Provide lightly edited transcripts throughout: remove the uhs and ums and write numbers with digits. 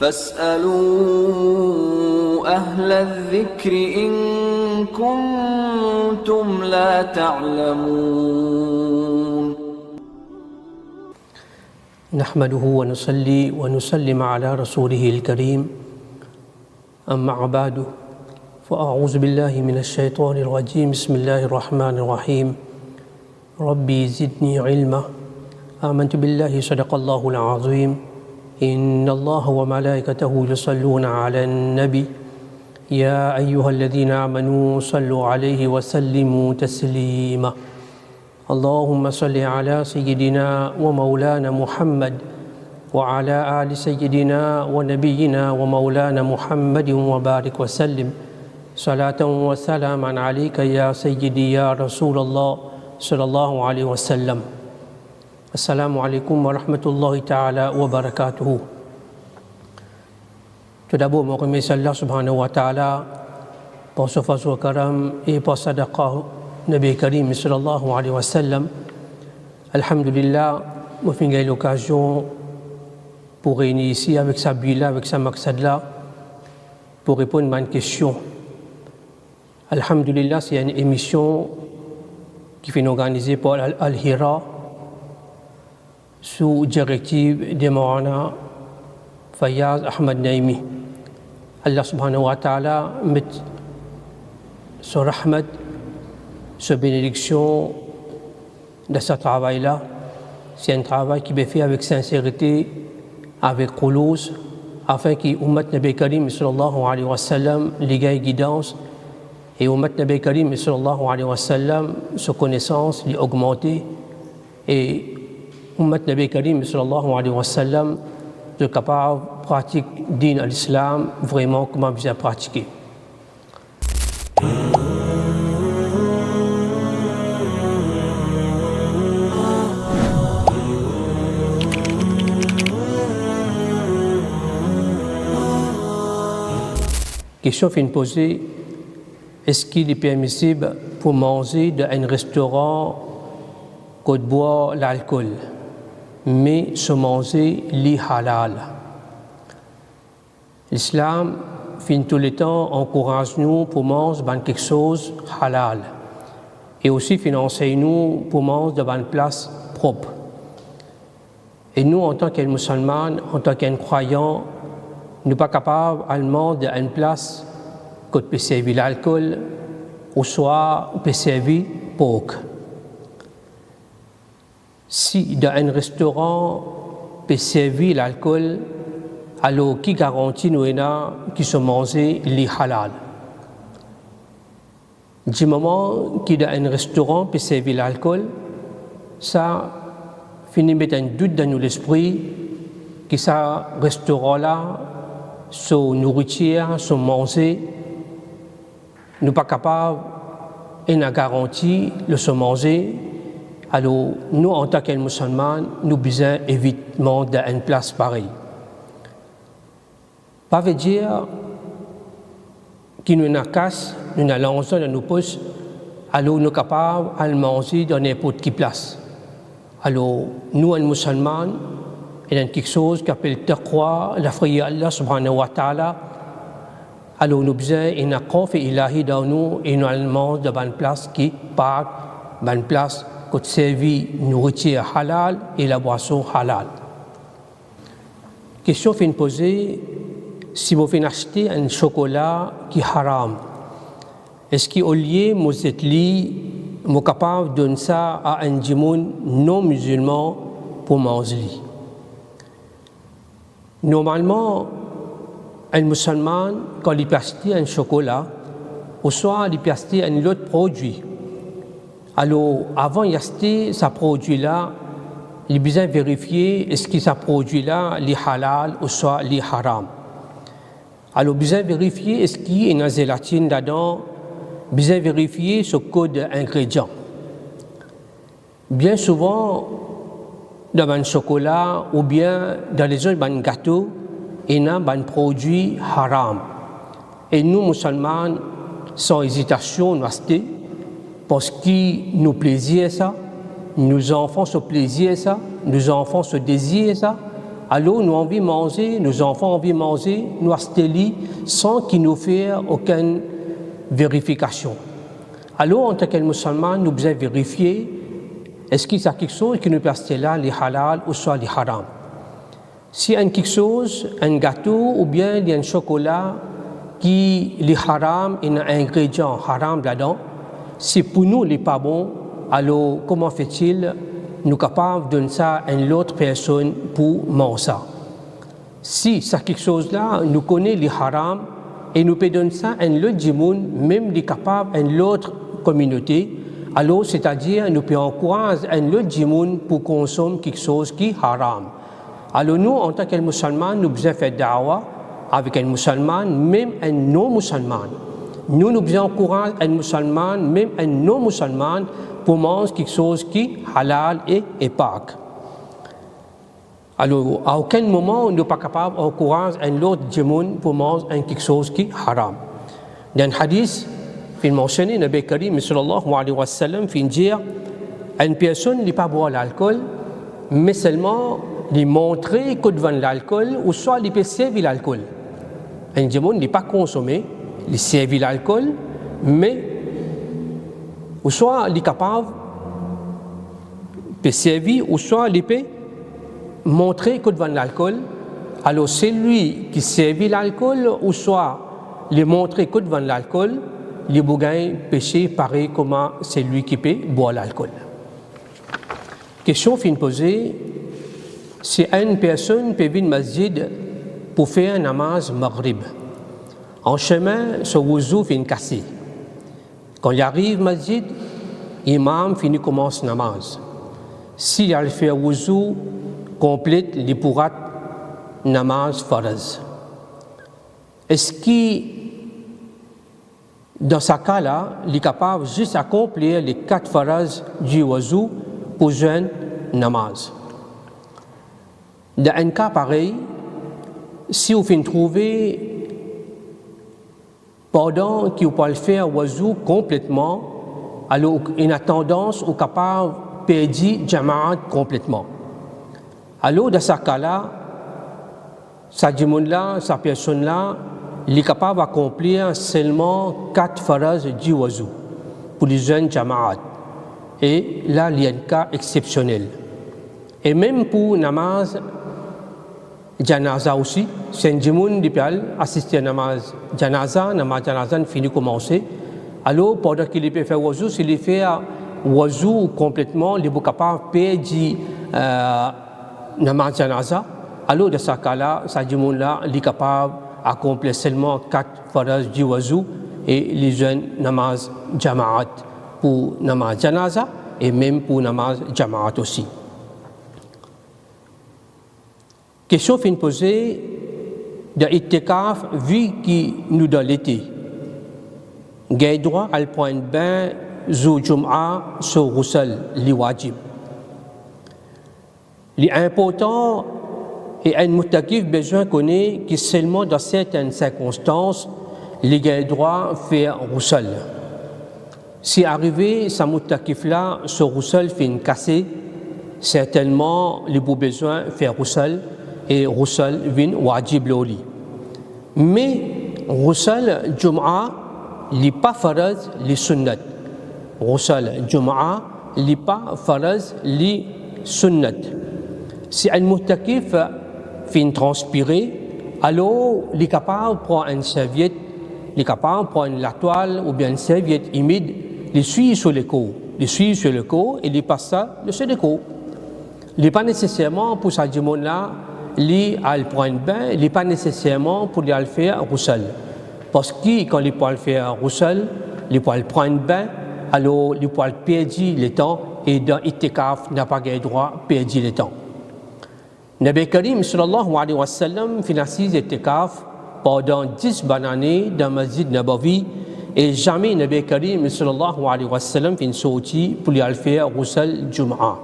فاسألوا أهل الذكر إن كنتم لا تعلمون. نحمده ونصلي ونسلم على رسوله الكريم. أما بعد فأعوذ بالله من الشيطان الرجيم. بسم الله الرحمن الرحيم. ربي زدني علما. آمنت بالله صدق الله العظيم. إن الله وملائكته يصلون على النبي يا أيها الذين آمنوا صلوا عليه وسلموا تسليما. اللهم صل على سيدنا ومولانا محمد وعلى آل سيدنا ونبينا ومولانا محمد وبارك وسلم صلاة وسلاما عليك يا سيدي يا رسول الله صلى الله عليه وسلم. Assalamu alaikum wa rahmatullahi ta'ala wa barakatuhu. Tout d'abord, je remercie Allah subhanahu wa ta'ala pour ce fazl wa karam et pour sadaqa Nabi Karim sallallahu alayhi wa sallam. Alhamdulillah, je suis eu l'occasion pour réunir ici avec sa bila, avec sa maqsad-là, pour répondre à une question. Alhamdulillah, c'est une émission qui est organisée par Al-Hira sous directive de Maulana Fayaz Ahmad Naimi. Allah subhanahu wa ta'ala met son rahmat, sa bénédiction de ce travail-là. C'est un travail qui est fait avec sincérité, avec khulous, afin que l'Ummat Nabi Karim sallallahu alayhi wa sallam l'égale guidance et l'Ummat Nabi Karim sallallahu alayhi wa sallam sa connaissance l'augmenter et Ummat Nabi Karim sallallahu alayhi wa sallam de capable pratique din à l'islam vraiment comment bien pratiquer. Question fin posée, est-ce qu'il est permissible pour manger dans un restaurant que de boire l'alcool mais se manger li halal? L'islam, fin tout le temps, encourage nous pour manger quelque chose halal et aussi finance nous pour manger devant une place propre. Et nous, en tant que musulmans, en tant qu'un croyant, nous ne sommes pas capables de demander à une place que peut servir l'alcool ou soit peut servir porc. Si dans un restaurant peut servir l'alcool, alors qui garantit nous qui se manger les halal? Du moment que dans un restaurant peut servir l'alcool, ça finit de mettre un doute dans nous l'esprit que ce restaurant-là, son nourriture, son manger, nous ne sommes pas capables et n'a garanti de se manger. Alors, nous, en tant que musulmans, nous besoin évidemment d'une place pareille. Pas veut dire que nous n'avons casse, nous n'allons dans nos poches, alors nous sommes capables de manger dans n'importe quelle place. Alors, nous, les musulmans, il y a quelque chose qui s'appelle taqwa, la frayeur Allah subhanahu wa ta'ala. Alors, nous besoin d'une khawf ilahi dans nous et nous allons dans une place qui part, une place qui servit nourriture halal et la boisson halal. Question fin posée, si vous venez acheter un chocolat qui est haram, est-ce qu'au lieu de vous êtes capable de donner ça à un djimoun non musulman pour manger? Normalement, un musulman, quand il peut acheter un chocolat, ou soit il peut acheter un autre produit, alors avant d'acheter ce produit-là, il a besoin de vérifier est-ce que ce produit-là est halal ou soit est haram. Alors besoin de vérifier est-ce qu'il y a une gélatine dedans, besoin de vérifier ce code ingrédient. Bien souvent, dans un chocolat ou bien dans les autres gâteaux, il y a un produit haram. Et nous, musulmans, sans hésitation, nous achetons parce que nous plaisir ça, nos enfants se plaisir ça, nos enfants se désirent ça. alors nous envie manger, nos enfants ont envie manger, nous restons sans qu'ils nous fassent aucune vérification. Alors, en tant que musulmans, nous devons vérifier est-ce qu'il y a quelque chose qui nous peut rester là, les halal ou soit les haram. Si il y a quelque chose, un gâteau ou bien il y a un chocolat qui est haram, il y a un ingrédient haram là-dedans, si pour nous il n'est pas bon, alors comment fait-il nous capables de donner ça à une autre personne pour manger ça? Si ça quelque chose là, nous connaissons les haram et nous pouvons donner ça à une autre monde, même les capables à une autre communauté, alors c'est-à-dire nous pouvons encourager une autre monde pour consommer quelque chose qui est haram. Alors nous, en tant que musulmans, nous devons faire da'wah avec un musulman, même un non-musulman. Nous devons encourager un musulman, même un non-musulman, pour manger quelque chose qui est halal et Pâques. Alors, à aucun moment, nous ne sommes pas capables d'encourager un autre monde pour manger quelque chose qui est haram. Dans le hadith, il mentionné, Nabi Karim sallallahu alayhi wa sallam, il dit une personne n'est pas boire l'alcool, mais seulement lui montrer que devant l'alcool, ou soit il peut servir l'alcool. Un monde n'est pas consommé, il servir l'alcool, mais ou soit il est capable de servir, ou soit il peut montrer que devant l'alcool. Alors c'est lui qui servit l'alcool, ou soit il montrer que devant l'alcool, il bougain péché pareil comme c'est lui qui peut boire l'alcool. Question fin posée, si une personne peut venir au masjid pour faire un namaz maghrib, en chemin, son wuzu finit cassé. Quand il arrive au masjid, l'imam finit commence namaz. Si il fait wuzu complète, il pourra namaz faraz. Est-ce qu'il dans ce cas-là, il est capable juste d'accomplir les 4 faraz du wuzu pour jeûne namaz. Dans un cas pareil, si vous finissez trouver pendant qu'il peut le faire wuzu complètement, alors il a tendance au capable de perdre jama'at complètement. Alors dans ce cas-là, sa personne-là, il est capable d'accomplir seulement 4 faraz du wuzu pour les jeunes jama'at. Et là, il y a un cas exceptionnel. Et même pour namaz janaza aussi, c'est un jimoun qui peut assister à namaz janaza finit commencer. Alors, pendant qu'il peut faire wuzu, s'il fait wuzu complètement, il est capable de perdre namaz janaza. Alors, dans ce cas-là, ce jimoun-là, il est capable d'accomplir seulement 4 faraz du wuzu et les jeunes namaz jama'at pour namaz janaza et même pour namaz jama'at aussi. Question fin posée de itikaf vu qui nous dans l'été. Gagne droit à le point de bain zou jum'a sur ghusl li wajib. L'important et un mutakif besoin connaît que seulement dans certaines circonstances les gagne droit faire ghusl. Si arrivé sa mutakif là sur ghusl fin cassé, certainement les beaux besoin faire ghusl et ghusl vin wajib loli. Mais ghusl jum'a li pas faraz li sunnat. Ghusl jum'a li pas faraz li sunnat. Si un mutakif fin transpirer, alors il est capable de prendre une serviette, il est capable de prendre la toile ou bien une serviette humide, il suit sur le corps, et il passe ça sur le corps. Il n'est pas nécessairement pour ça du monde-là, il a le point de bain, il n'est pas nécessairement pour aller faire ghusl. Parce que quand il peut faire ghusl, il peut le prendre bain, alors il peut perdre le temps et dans itikaf n'a pas le droit de perdre le temps. Nabi Karim sallallahu alayhi wa sallam finit itikaf pendant 10 bonnes années dans le Masjid Nabawi et jamais Nabi Karim sallallahu alayhi wa sallam finit sorti pour aller faire ghusl jum'a.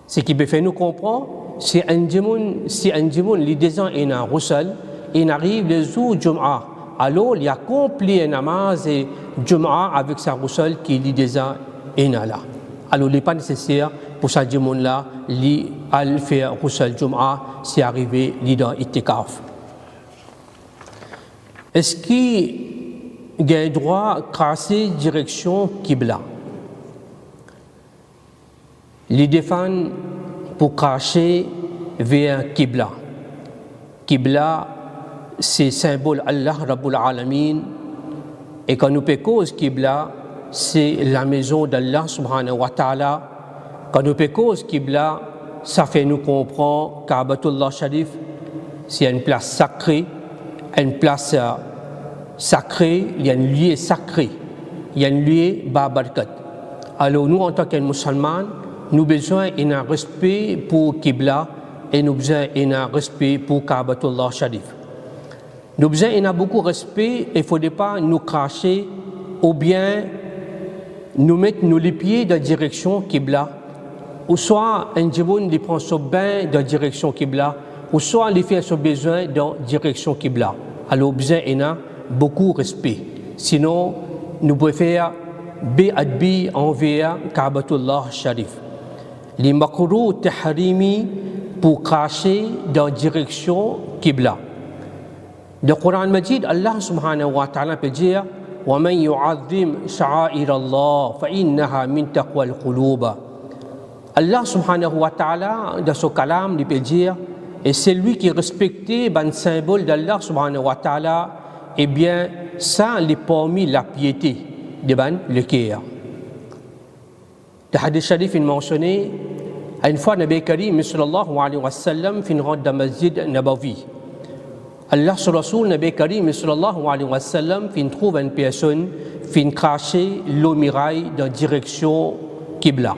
Ce qui peut faire nous comprendre, si un djimoun les désans est un ghusl, il arrive le jour jum'a, alors il a accompli un namaz et jum'a avec sa ghusl qui est déjà là. Alors il n'est pas nécessaire pour ça du monde là li al faire ghusl Jum'a si arrivé li dans itikaf. Est-ce qu'il y a droit de tracer direction Qibla? Les défendre pour cracher vers Qibla. Qibla, c'est symbole Allah Rabbul Alamin. Et quand nous pécons Qibla, c'est la maison d'Allah Subhanahu wa Ta'ala. Quand nous pécons Qibla, ça fait nous comprendre qu'Abatullah Sharif, c'est une place sacrée, une place sacrée, il y a un lieu sacré, il y a un lieu babarkat. Alors nous, en tant que musulmans, nous avons besoin d'un respect pour Qibla et nous avons besoin d'un respect pour Ka'batullah Sharif. Nous avons besoin d'un beaucoup de respect et il ne faudrait pas nous cracher ou bien nous mettre nos pieds dans la direction Qibla, ou soit un djimoun qui prend son bain dans la direction Qibla, ou soit il fait son besoin dans la direction Qibla. Alors nous avons besoin d'un beaucoup de respect. Sinon, nous pouvons faire B envers Ka'batullah Sharif. Les makruh tahrimi pour cracher dans la direction Qibla. Dans le Coran Majid, Allah subhanahu wa ta'ala peut dire وَمَنْ يُعَظِّمْ شَعَائِرَ اللَّهِ فَإِنَّهَا مِنْ تَقْوَى الْقُلُوبِ. Allah subhanahu wa ta'ala, dans son kalam, il peut dire et c'est lui qui respectait le symbole d'Allah subhanahu wa ta'ala, eh bien, ça, il est parmi la piété de le cœur. Le hadith sharif il mentionné une fois Nabi Karim sallallahu alayhi wa sallam fin rentre dans le masjid Nabawi. Allah sur Rasoul Nabi Karim sallallahu alayhi wa sallam fin trouve une personne fin cracher l'eau miraille dans la direction Qibla.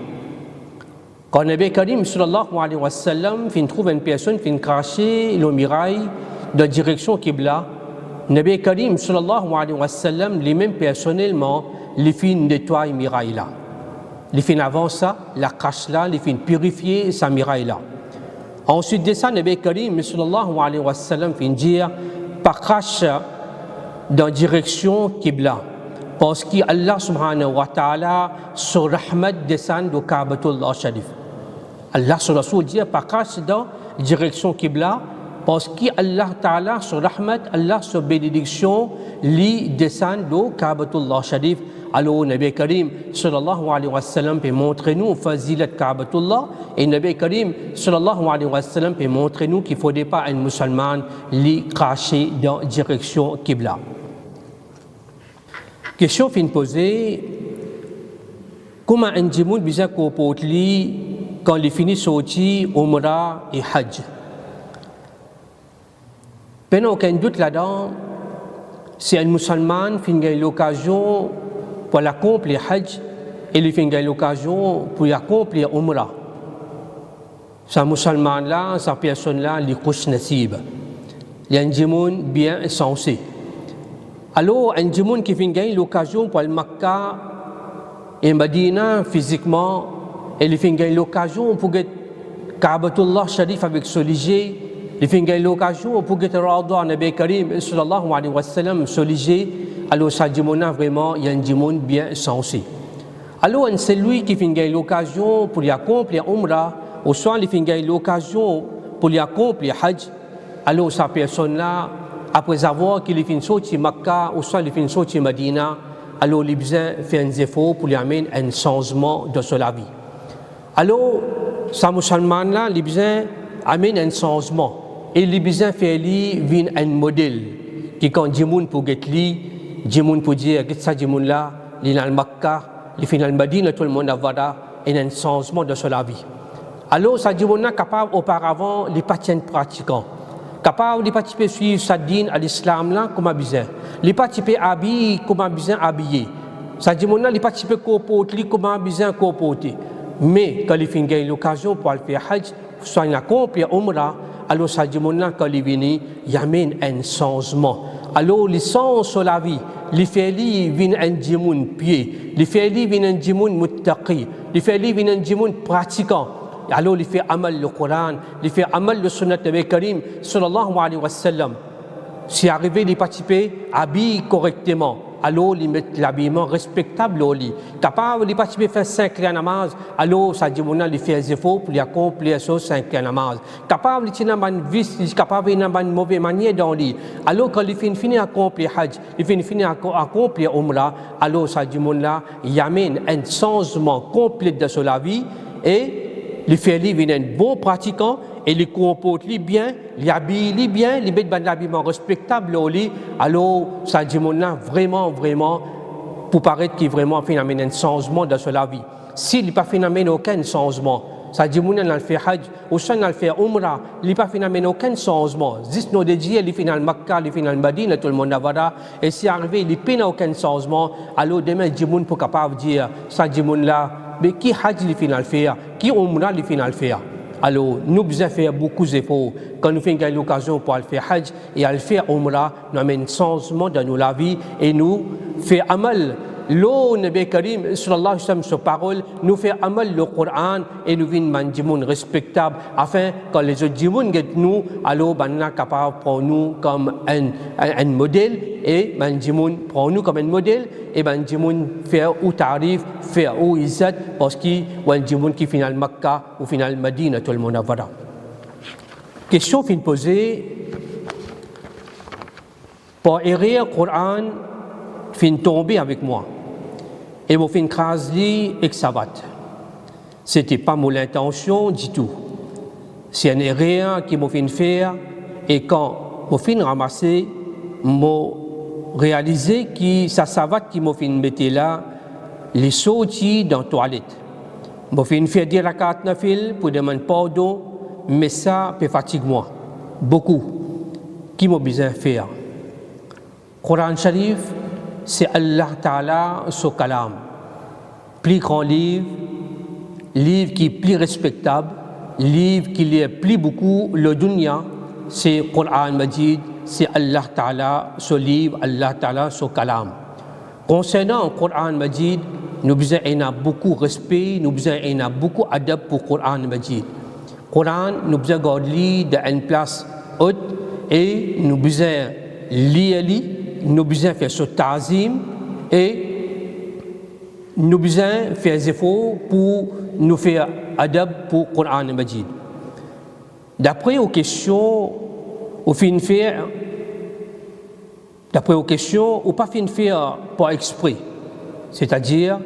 Quand Nabi Karim sallallahu alayhi wa sallam fin trouve une personne fin cracher l'eau miraille dans la direction Qibla, Nabi Karim sallallahu alayhi wa sallam lui-même personnellement les fin nettoie miraille là. Les fins avant ça, la crache là, les fins purifier sa miraille là. Ensuite de ça, Nabi Karim sallallahu alayhi wa sallam fin dire par crache dans la direction Qibla. Parce qu'Allah subhanahu wa ta'ala sur rahmat descend de Ka'batullah Sharif. Allah sur Rasoul dit par crache dans la direction Qibla. Parce qu'Allah ta'ala sur rahmat, Allah sur bénédiction, li descend de Ka'batullah Sharif. Alors, Nabi Karim sallallahu alayhi wa sallam peut montrer nous fazilat Ka'batullah et Nabi Karim sallallahu alayhi wa sallam peut montrer nous qu'il ne faudrait pas un musulman li cracher dans la direction Qibla. Question fin posée, comment un djimoun bisa kopot li quand il finit sorti Umrah et Hajj? Pendant aucun doute là-dedans, si un musulman finit l'occasion pour l'accomplir Hajj et il finit l'occasion pour accomplir Umrah. Ce musulman-là, cette personne-là, il couche nasib. Il y a un djimoun bien sensé. Alors, un djimoun qui finit l'occasion pour le Makkah et Medina physiquement, et il finit l'occasion pour que Ka'batullah Sharif avec ce léger, il finit l'occasion pour que Rada Nabi Karim sallallahu alayhi wa sallam ce léger. Alors, ça djimoun vraiment, il y a un djimoun bien sensé. Alors, c'est lui qui finit l'occasion pour y accomplir Umrah, ou soit il finit l'occasion pour y accomplir Hajj. Alors, cette personne-là, après avoir qu'il finit sorti Makkah, ou soit il finit sorti Medina, alors il a besoin de faire un effort pour lui amener un changement de sa vie. Alors, ce musulman-là, il a besoin d'amener un changement. Et il a besoin de faire lui un modèle qui, quand djimoun pour get lui, djimoun pour dire que ça djimoun là, il est dans Makkah, il finit dans Medina, tout le monde a et un changement de sa vie. Alors, ça djimoun là capable auparavant, les patients pratiquants. Capable de participer suivre sa dîne à l'islam là comme besoin. Les participer habiller comme besoin habiller. Ça dit mon les participer comporter comme besoin comporter. Mais quand il finit l'occasion pour faire Hajj, soit il accomplit Umrah, alors ça dit mon quand il vient, il amène un changement. Alors le sens sur la vie, les fait vient un djimoun pied, les fait vient un djimoun muttaqi, les fait vient un djimoun pratiquant. Alors il fait amal le Coran, il fait amal le sunnat de Nabi Karim sallallahu alayhi wa sallam. Si arrivé de participer, habille correctement, alors ils mettent l'habillement respectable au lit. Capable de participer faire 5 namaz, alors ça dit mon il fait des efforts pour accomplir ces 5 namaz. Capable de tenir une vice, capable de une mauvaise manière dans le lit. Alors quand il finit accomplir hajj, il finit accomplir umrah, alors ça dit mon là, il amène un changement complet de sa vie et il fait vivre un bon pratiquant. Et les comporte bien, les habille bien, les met un habillement respectable au lit, alors ça dit mon là vraiment, pour paraître qu'il vraiment phénomène un changement dans sa vie. S'il n'y a pas phénomène aucun changement, ça dit mon là il fait hajj, ou ça il fait umrah, il n'y a pas phénomène aucun changement. Juste nos dédiés, il fait Makkah, il fait Madina, tout le monde a et si arrivé, il n'y a aucun changement, alors demain, dit mon pour capable de dire, ça dit mon là, mais qui hajj il fait faire, qui umrah il fait faire. Alors, nous devons faire beaucoup d'efforts. Quand nous faisons l'occasion pour faire hajj et à faire umrah, nous avons un changement dans nos vie et nous faisons amal. Le Nabi Karim, sallallahu alayhi wa sallam, sa parole, nous fait amal le Coran et nous venons un djimoun respectable afin que les autres djimoun nous, alors, nous sommes capables de prendre nous comme un modèle et un djimoun prend nous comme un modèle et un djimoun faire ou tarif, faire ou izzat parce qu'il y a un djimoun qui final Makkah ou final Madina, tout le monde a voilà. Question fin posée pour errer le Coran fin tomber avec moi. Et vous fin crasli et que ça va. C'était pas mon intention du tout. C'est une erreur qui m'a fait faire et quand vous fin ramasser, m'a réalisé que ça savate qui m'a fait mettre là, les sorties dans la toilette. M'a fait faire des rakats nafil pour demander pardon, mais ça peut fatiguer moi beaucoup. Qui m'a besoin de faire? Coran Sharif, c'est Allah Ta'ala, son kalam. Plus grand livre qui est plus respectable, livre qui est plus beaucoup, le dunya, c'est Coran Majid, c'est Allah Ta'ala, son livre, Allah Ta'ala, son kalam. Concernant le Coran Majid, nous avons beaucoup de respect, nous avons beaucoup d'adab pour le Coran Majid. Coran, nous avons lire dans une place haute et nous avons lire, nous avons faire ce ta'zim et nous avons faire des efforts pour nous faire adab pour le Coran Majid. D'après aux questions, au fin faire, d'après aux questions, ou pas fin faire pour exprès, c'est-à-dire,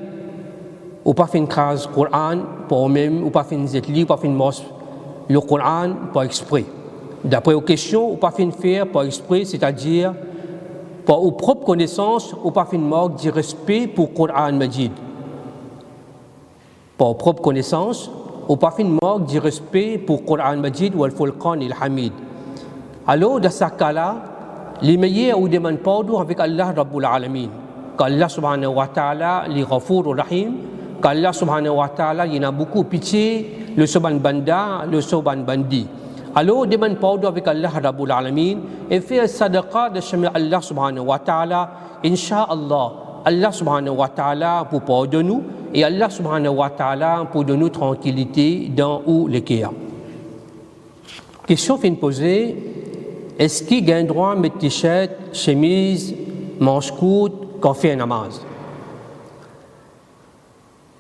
ou pas fin crase Coran pour même, ou pas fin zetli, ou pas fin mos le Coran pour exprès. D'après aux questions, ou pas fin faire pour exprès, c'est-à-dire pour aux propres connaissances, ou pas fin manque du respect pour le Coran Majid. Pour aux propres connaissances, ou pas fin manque du respect pour le Coran Majid ou le Furqan et le Hamid. Alors, dans ce cas-là, les meilleurs ou demandent pardon avec Allah Rabbul Alamin. Qu'Allah subhanahu wa ta'ala, les Ghafour Rahim, qu'Allah subhanahu wa ta'ala, il y a beaucoup pitié, le Soban Banda, le Soban Bandi. Alors, demande pardon avec Allah Rabbul Alamin et fait sadaqa de chemin Allah subhanahu wa ta'ala. Inch'Allah, Allah subhanahu wa ta'ala pour pardonner nous et Allah subhanahu wa ta'ala pour donner nous tranquillité dans où les kia. Question fin posée, est-ce qu'il y a un droit de mettre t-shirt, chemise, manche courte quand on fait un namaz?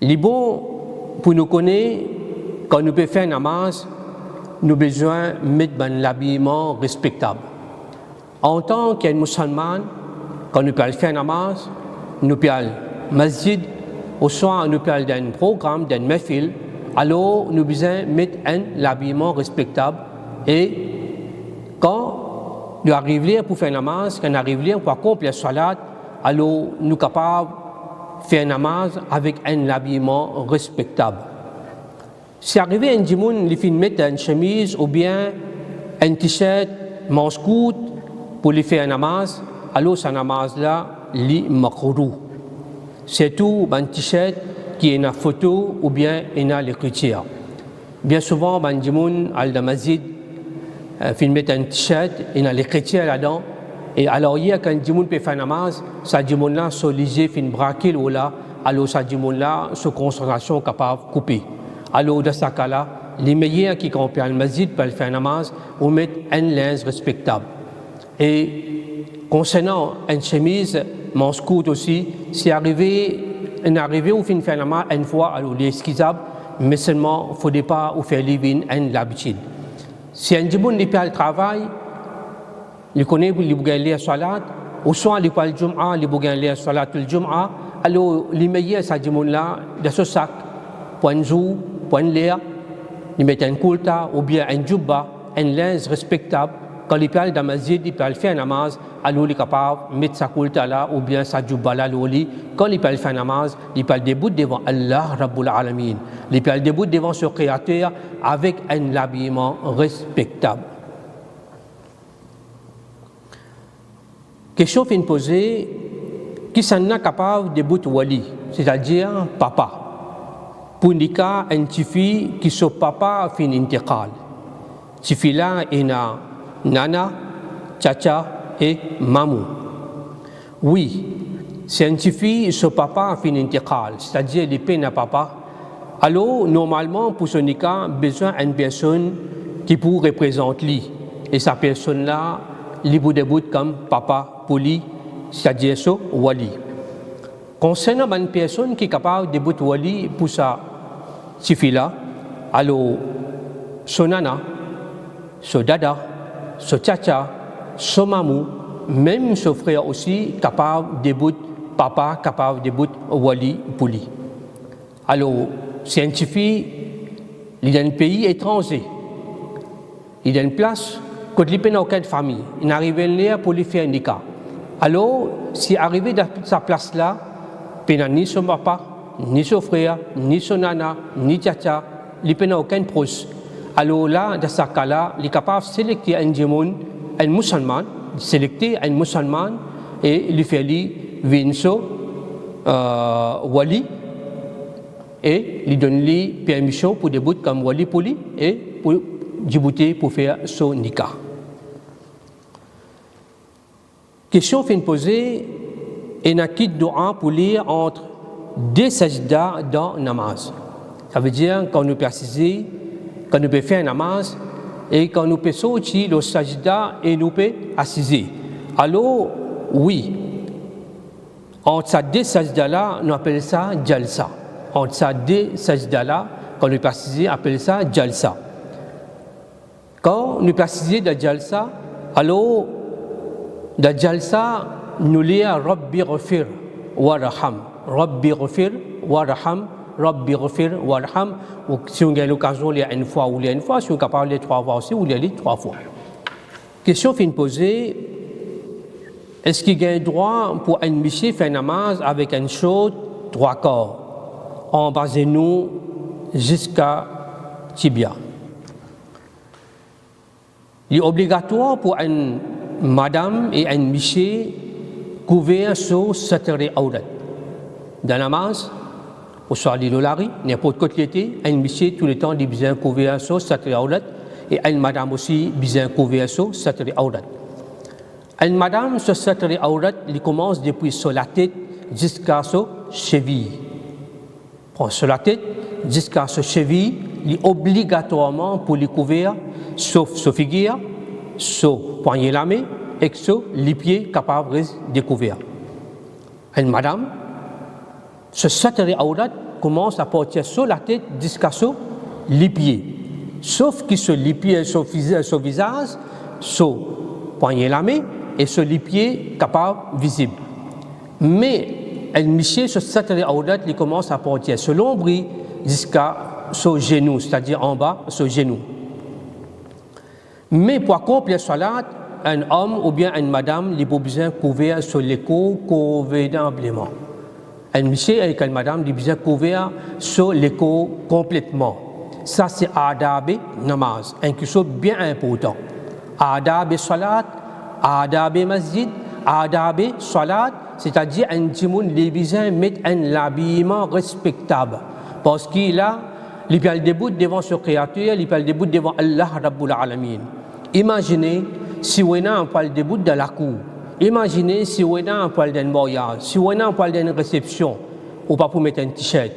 Les bons, pour nous connaître, quand nous pouvons faire un namaz, nous avons besoin de mettre un habillement respectable. En tant qu'un musulman, quand nous pouvons faire un namaz, nous pouvons aller au masjid, ou soit nous pouvons aller dans un programme, dans un mafil, alors nous avons besoin de mettre un habillement respectable. Et quand nous arrivons pour faire un namaz, quand nous arrivons pour accomplir la salat, alors nous sommes capables de faire un namaz avec un habillement respectable. Si arrivé un djimoun, il fait mettre une chemise ou bien un t-shirt, manche courte pour lui faire un namaz, alors ce namaz-là, il est makrourou. C'est tout un t-shirt qui est une photo ou bien une l'écriture. Bien souvent, un djimoun, al-damazid, fait mettre un t-shirt, il y a l'écriture là-dedans. Et alors, il y a quand un djimoun peut faire un namaz, ce djimoun-là, se lisait, fait une braquille ou là, alors ce djimoun-là, sa concentration est capable de couper. Alors, dans ce cas-là, les meilleurs qui comprennent le masjid peuvent faire un namaz ou mettre un linge respectable. Et concernant une chemise, mon scout aussi, c'est arrivé au fin de finalement une fois, alors les esquissables, mais seulement, il ne faudrait pas faire living en l'habitude. Si un djibon n'est pas le travail, il connaît, il peut gagner la salat, ou soit il peut le jum'a, il peut gagner la salat le jum'a, alors les meilleurs, ça djibon là, de ce sac, point zou, point l'air, il met un kulta, ou bien un jubba, un linge respectable. Quand il parle dans la masjid, il peut faire un namaz, alors il est capable de mettre sa kulta là, ou bien sa jubba là, quand il peut faire un namaz, il peut debout devant Allah Rabbul Alamin. Il peut debout devant ce créateur avec un habillement respectable. Question fin posée, qui s'en est capable de bout wali, c'est-à-dire papa. Pour un cas, un petit fille qui son papa fin intiqal. Petit fille là, il a nana, tchacha et mamou. Oui, c'est un petit fille son papa fin intiqal, c'est-à-dire il peine à papa. Alors, normalement, pour son cas, besoin d'une personne qui peut représenter lui. Et sa personne-là, il peut débouter comme papa pour lui, c'est-à-dire son wali. Concernant une personne qui est capable de débouter wali pour sa fille-là, alors, son nana, son dada, son tchacha, son mamou, même son frère aussi, capable de débouter papa, capable de débouter wali pour lui. Alors, c'est un petit fille, il est dans un pays étranger. Il est dans une place, quand il n'a aucune famille, il n'arrive là pour lui faire un nikah. Alors, s'il est arrivé dans sa place-là, il n'a ni son papa, ni son frère, ni son nana, ni tchacha, il n'a aucun proche. Alors là, dans ce cas-là, il est capable de sélectionner un djimoun, un musulman, et lui faire lui vinso wali, et lui donne lui permission pour débuter comme wali pour lui et pour débuter pour faire son nikah. Question fin posée, et n'a quitté doa pour lire entre deux sajda dans namaz. Ça veut dire quand nous précisons, quand nous peut faire un namaz et quand nous peut sortir le sajda et nous peut assiser. Alors oui, entre ces deux sajda là, nous appelons ça jalsa. Entre ces deux sajda-là, quand nous précisons, on appelle ça jalsa. Quand nous précisons de jalsa, alors, de jalsa, nous lisons Rabbi ghafir warham. Rabbi ghafir warham. Rabbi ghafir warham. Si on a l'occasion de lire une fois ou lire une fois, si on est capable de lire 3 fois aussi, ou lire 3 fois. Question fin posée, est-ce qu'il y a un droit pour un monsieur faire un namaz avec un chaud 3 corps? En bas de nous jusqu'à tibia. Il est obligatoire pour une madame et un monsieur couvrir sur satire aurat. Dans la namaz, au soir de l'olari, n'importe quoi qu'il était, un monsieur tout le temps il besoin couvrir sur satire aurat et une madame aussi besoin couvrir sur satire aurat. Une madame sur satire aurat, il commence depuis sur la tête jusqu'à sur cheville. Sur la tête jusqu'à ce cheville, il est obligatoirement pour les couvrir, sauf ce figure, sauf poignet la main et sauf les pieds capables de couvrir. Une madame, ce satire aurat commence à porter sur la tête jusqu'à ce les pieds, sauf que sur les pieds, sur le visage, sur poignet la main et sur les pieds capables visibles. Mais un monsieur sur cette aurat, il commence à porter sur l'ombre jusqu'à son genou, c'est-à-dire en bas, son genou. Mais pour accomplir la salat, un homme ou bien une madame, il a besoin de couvrir sur l'écho convenablement. Un monsieur et une madame, il a besoin de couvrir sur l'écho complètement. Ça, c'est adab namaz, quelque chose de bien important. Adab salat, adab masjid, adab salat, c'est-à-dire un djimoun les besoin mettre un habillement respectable parce qu'il a il peut le début devant ce créateur, il peut le début devant Allah Rabbul Alamin. Imaginez si on a un poil début de la cour, imaginez si on a un poil d'un mariage, si on a un poil d'une réception, ou pas pour mettre un t-shirt.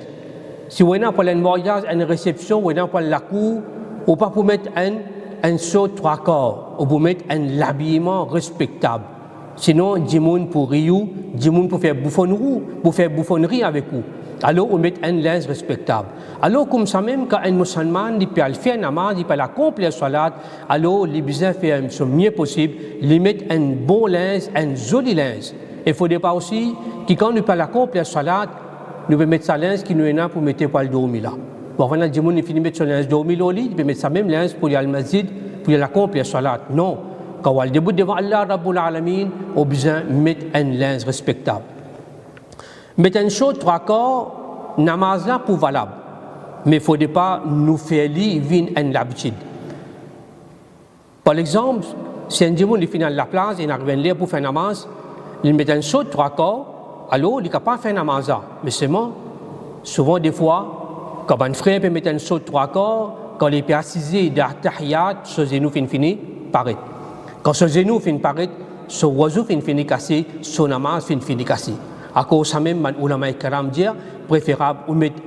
Si on a un poil d'un mariage, une réception, on a un poil de la cour, ou pas pour mettre un saut 3 quarts, ou pour mettre un habillement respectable. Sinon, du monde pour rire, du monde pour faire bouffonnerie avec vous. Alors, on met un linge respectable. Alors, comme ça même, quand un musulman, il peut faire namaz, il peut accomplir la salat, alors, il besoin de faire le mieux possible, il met un bon linge, un joli linge. Il ne faudrait pas aussi que quand nous peut accomplir la salat, nous pouvons mettre sa linge qui nous est là pour mettre pour le dormir là. Bon, voilà, du monde, il finit de mettre son linge dormir au lit, il peut mettre sa même linge pour aller al masjid, pour accomplir la salat. Non. Quand on débute devant Allah Rabbul Alamin, on a besoin de mettre un linge respectable. Mettre un chose, 3 corps, namaz là pour valable. Mais il ne faudrait pas nous faire vivre une habitude. Par exemple, si un dimanche il finit à la place, il arrive là pour faire namaz, il met un chose, 3 corps, alors il n'est pas faire namaz là. Mais seulement, souvent des fois, quand un frère peut mettre un chose, 3 corps, quand il est assis dans la tahiyat, ce genou finit, paraît. Quand ce genou finit paraître, ce oiseau finit cassé, son namaz finit cassé. À cause de ça même, les ulama kiram disent préférable de mettre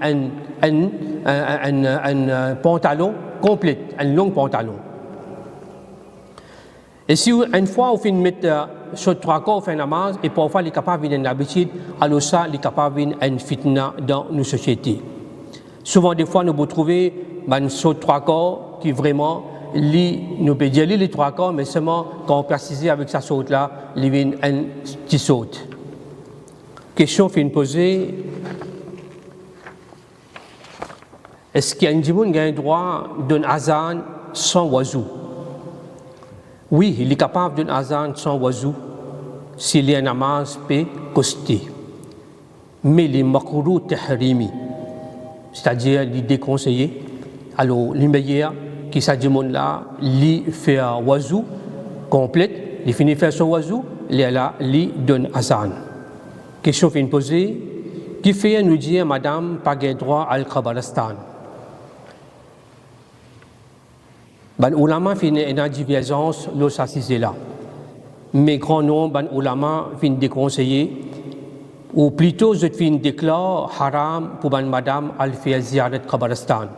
un pantalon complet, un long pantalon. Et si une fois on finit mettre sur 3 corps, on fait namaz, et parfois il est capable d'une habitude, alors ça, il est capable d'une fitna dans nos sociétés. Souvent, des fois, nous pouvons trouver sur 3 corps qui vraiment nous peut dire les 3 corps, mais seulement quand on précise avec sa saute là, il vient un petit saute. Question fin posée. Est-ce qu'il y a un monde qui a un droit d'un azan sans oiseau? Oui, il est capable d'un azan sans oiseau s'il y a un namaz peut coster. Mais les makrout tahrimi, c'est-à-dire les déconseillés, alors les meilleurs qui ça du monde là, li fait un oiseau complète, il finit faire son oiseau, il est là, li donne azan. Question fin posée, qui fait nous dire madame pas de droit à Al-Qabaristan? Ben ulama fait une divergence là ça c'est là. Mais grand nombre ben ulama fin déconseiller ou plutôt je fin déclare haram pour ben madame al faire ziyarat Qabaristan.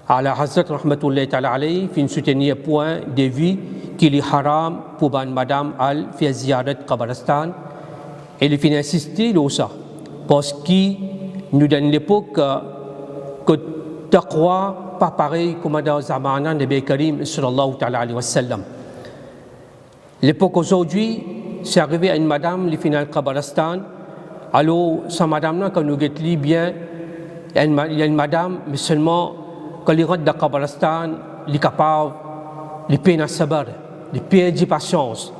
Ala Hazrat rahmatullahi ta'ala alayhi fin soutenir point de vue qu'il est haram pour ben madame al faire ziyarat Qabaristan. Et il finit insister sur ça parce qu'il nous donne l'époque que taqwa pas pareil comme dans Zamana Nabi Karim sallallahu alayhi wa sallam. L'époque aujourd'hui, c'est arrivé à une madame qui finit al Qabaristan. Alors, sa madame là, quand nous guettons bien, il y a une madame, mais seulement quand il rentre dans Qabaristan, il est capable, il peine à sabar, il perd de patience.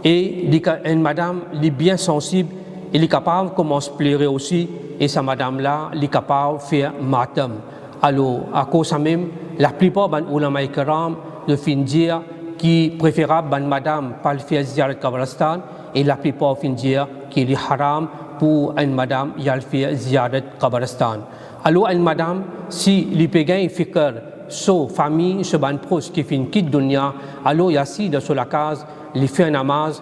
Et une madame, elle est bien sensible, elle est capable de commencer à pleurer aussi, et sa madame-là, elle est capable de faire matam. Alors, à cause de ça même, la plupart des ulama kiram de fin dire qu'il est préférable que madame pas le faire ziyarat Qabaristan, et la plupart fin dire qu'il est haram pour une madame y aller faire ziyarat Qabaristan. Alors, une madame, si les pégans fikr so famille, ce ban proche qui fin quitte dunya, alors il y a si dans la case, il fait un namaz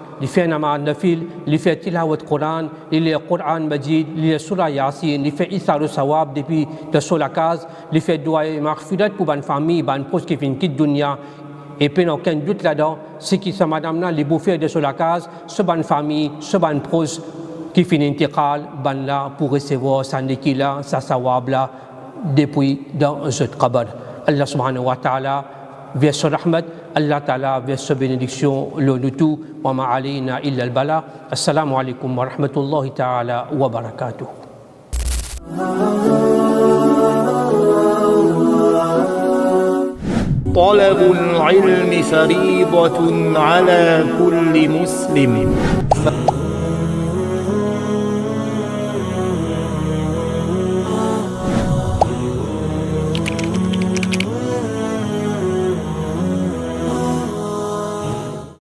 nafil, il fait tilawat Quran, il lit Quran Majid, il lit Surah Yasin, il fait Isar Sawab depuis dans la case, il fait dua et maghfirat pour ban famille, ban proche qui fin quitte dunya. Et puis, aucun doute là-dedans, c'est que sa madame-là, les bouffées de la case, ce ban famille, ce ban proche qui finit intiqal, ban là pour recevoir sa nikila, sa sawab là, depuis dans ce qabar. Allah subhanahu wa ta'ala, vers sa rahmat, Allah ta'ala, vers sa bénédiction, le tout, wa ma alayna illa al-bala. Assalamu alaikum wa rahmatullahi ta'ala wa barakatuh. طلب العلم فريضة على كل مسلم